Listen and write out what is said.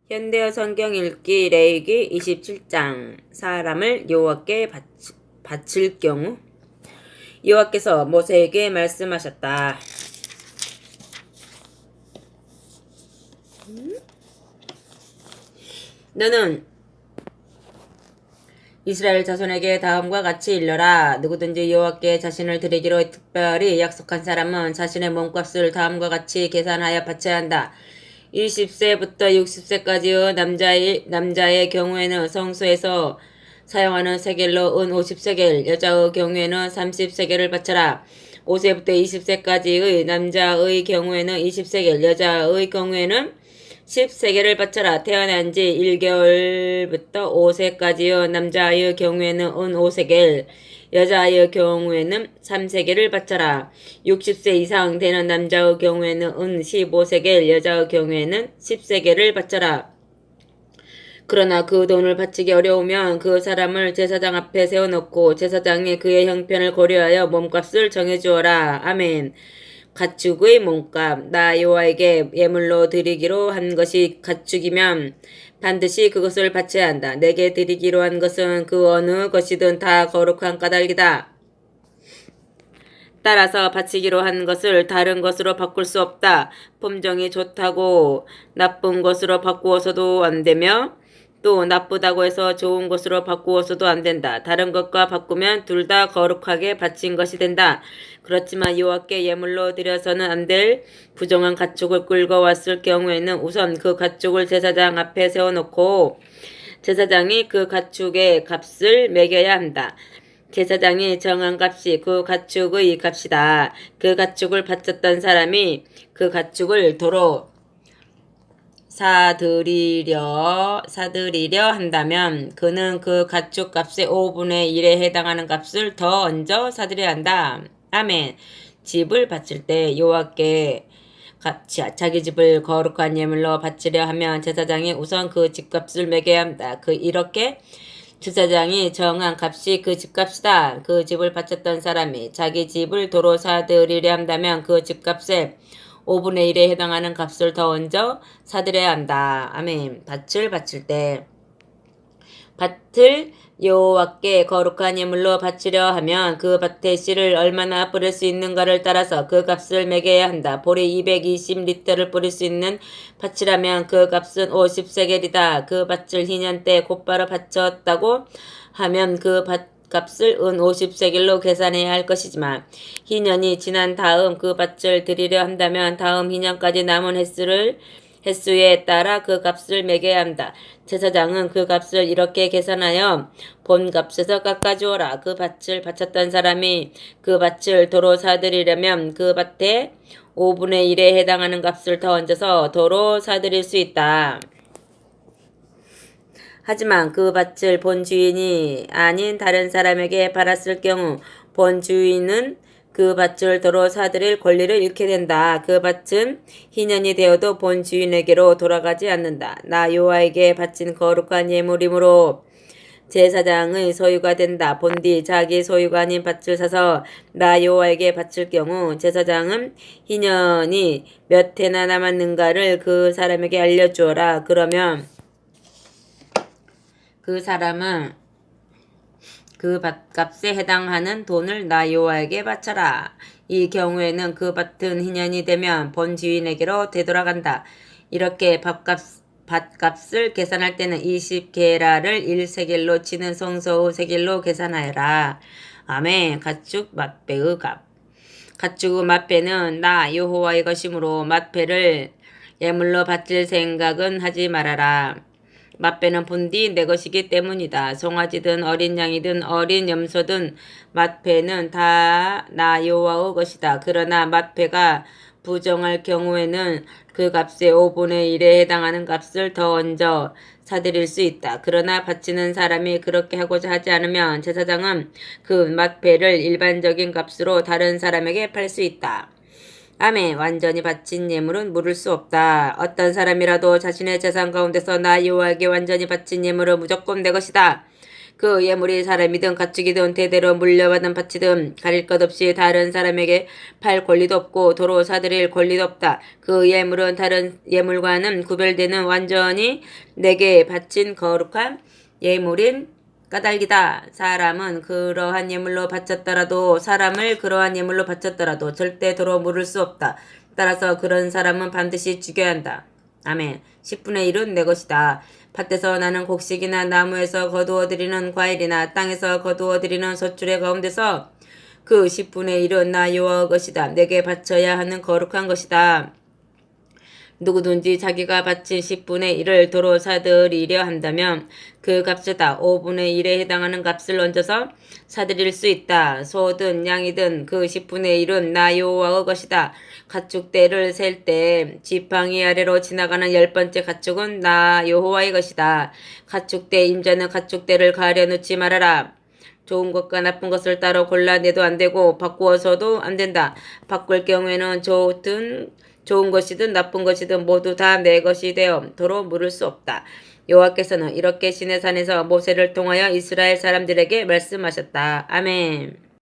현대어 성경 읽기 레위기 27장. 사람을 여호와께 바칠 경우. 여호와께서 모세에게 말씀하셨다. 너는 이스라엘 자손에게 다음과 같이 일러라. 누구든지 여호와께 자신을 드리기로 특별히 약속한 사람은 자신의 몸값을 다음과 같이 계산하여 바쳐야 한다. 20세부터 60세까지의 남자의 경우에는 성소에서 사용하는 세겔로 은 50세겔, 여자의 경우에는 30세겔을 바쳐라. 5세부터 20세까지의 남자의 경우에는 20세겔, 여자의 경우에는 10세겔을 바쳐라. 태어난 지 1개월부터 5세까지의 남자의 경우에는 은 5세겔, 여자의 경우에는 3세겔을 바쳐라. 60세 이상 되는 남자의 경우에는 은 15세겔, 여자의 경우에는 10세겔을 바쳐라. 그러나 그 돈을 바치기 어려우면 그 사람을 제사장 앞에 세워놓고 제사장이 그의 형편을 고려하여 몸값을 정해주어라. 아멘. 가축의 몸값. 나 여호와에게 예물로 드리기로 한 것이 가축이면 반드시 그것을 바쳐야 한다. 내게 드리기로 한 것은 그 어느 것이든 다 거룩한 까닭이다. 따라서 바치기로 한 것을 다른 것으로 바꿀 수 없다. 품종이 좋다고 나쁜 것으로 바꾸어서도 안 되며 또 나쁘다고 해서 좋은 것으로 바꾸어서도 안 된다. 다른 것과 바꾸면 둘 다 거룩하게 바친 것이 된다. 그렇지만 여호와께 예물로 드려서는 안 될 부정한 가축을 끌고 왔을 경우에는 우선 그 가축을 제사장 앞에 세워놓고 제사장이 그 가축의 값을 매겨야 한다. 제사장이 정한 값이 그 가축의 값이다. 그 가축을 바쳤던 사람이 그 가축을 도로 사들이려 한다면 그는 그 가축 값의 5분의 1에 해당하는 값을 더 얹어 사들여야 한다. 아멘. 집을 바칠 때 여호와께 자기 집을 거룩한 예물로 바치려 하면 제사장이 우선 그 집값을 매겨야 한다. 이렇게 제사장이 정한 값이 그 집값이다. 그 집을 바쳤던 사람이 자기 집을 도로 사들이려 한다면 그 집값에 5분의 1에 해당하는 값을 더 얹어 사들여야 한다. 아멘. 밭을 바칠 때 밭을 여호와께 거룩한 예물로 바치려 하면 그 밭의 씨를 얼마나 뿌릴 수 있는가를 따라서 그 값을 매겨야 한다. 보리 220리터를 뿌릴 수 있는 밭이라면 그 값은 50세겔이다. 그 밭을 희년 때 곧바로 바쳤다고 하면 그 밭값을 은 50세겔로 계산해야 할 것이지만 희년이 지난 다음 그 밭을 드리려 한다면 다음 희년까지 남은 횟수에 따라 그 값을 매겨야 한다. 제사장은 그 값을 이렇게 계산하여 본 값에서 깎아주어라. 그 밭을 바쳤던 사람이 그 밭을 도로 사들이려면 그 밭에 5분의 1에 해당하는 값을 더 얹어서 도로 사들일 수 있다. 하지만 그 밭을 본 주인이 아닌 다른 사람에게 팔았을 경우 본 주인은 그 밭을 도로 사들일 권리를 잃게 된다. 그 밭은 희년이 되어도 본 주인에게로 돌아가지 않는다. 나 여호와에게 바친 거룩한 예물이므로 제사장의 소유가 된다. 본디 자기 소유가 아닌 밭을 사서 나 여호와에게 바칠 경우 제사장은 희년이 몇 해나 남았는가를 그 사람에게 알려주어라. 그러면 그 사람은 그 밭값에 해당하는 돈을 나 여호와에게 바쳐라. 이 경우에는 그 밭은 희년이 되면 본 주인에게로 되돌아간다. 이렇게 밭값을 계산할 때는 20게라를 1세겔로 치는 성소의 세겔로 계산하여라. 아멘. 가축 맛배의 값. 가축의 맛배는 나 여호와의 것이므로 맛배를 예물로 바칠 생각은 하지 말아라. 맛배는 본디 내 것이기 때문이다. 송아지든 어린 양이든 어린 염소든 맛배는 다 나 여호와의 것이다. 그러나 맛배가 부정할 경우에는 그 값의 5분의 1에 해당하는 값을 더 얹어 사들일 수 있다. 그러나 바치는 사람이 그렇게 하고자 하지 않으면 제사장은 그 맛배를 일반적인 값으로 다른 사람에게 팔 수 있다. 아멘. 완전히 바친 예물은 물을 수 없다. 어떤 사람이라도 자신의 재산 가운데서 나 여호와에게 완전히 바친 예물은 무조건 내 것이다. 그 예물이 사람이든 가축이든 대대로 물려받은 밭이든 가릴 것 없이 다른 사람에게 팔 권리도 없고 도로 사들일 권리도 없다. 그 예물은 다른 예물과는 구별되는 완전히 내게 바친 거룩한 예물인 까닭이다. 사람을 그러한 예물로 바쳤더라도 절대 도로 물을 수 없다. 따라서 그런 사람은 반드시 죽여야 한다. 아멘. 10분의 1은 내 것이다. 밭에서 나는 곡식이나 나무에서 거두어들이는 과일이나 땅에서 거두어들이는 소출의 가운데서 그 10분의 1은 나 여호와의 것이다. 내게 바쳐야 하는 거룩한 것이다. 누구든지 자기가 바친 10분의 1을 도로 사들이려 한다면 그 값에다 5분의 1에 해당하는 값을 얹어서 사들일 수 있다. 소든 양이든 그 10분의 1은 나 여호와의 것이다. 가축대를 셀 때 지팡이 아래로 지나가는 10번째 가축은 나 여호와의 것이다. 가축대 임자는 가축대를 가려놓지 말아라. 좋은 것과 나쁜 것을 따로 골라내도 안 되고 바꾸어서도 안 된다. 바꿀 경우에는 좋은 것이든 나쁜 것이든 모두 다 내 것이 되어 도로 물을 수 없다. 여호와께서는 이렇게 시내산에서 모세를 통하여 이스라엘 사람들에게 말씀하셨다. 아멘.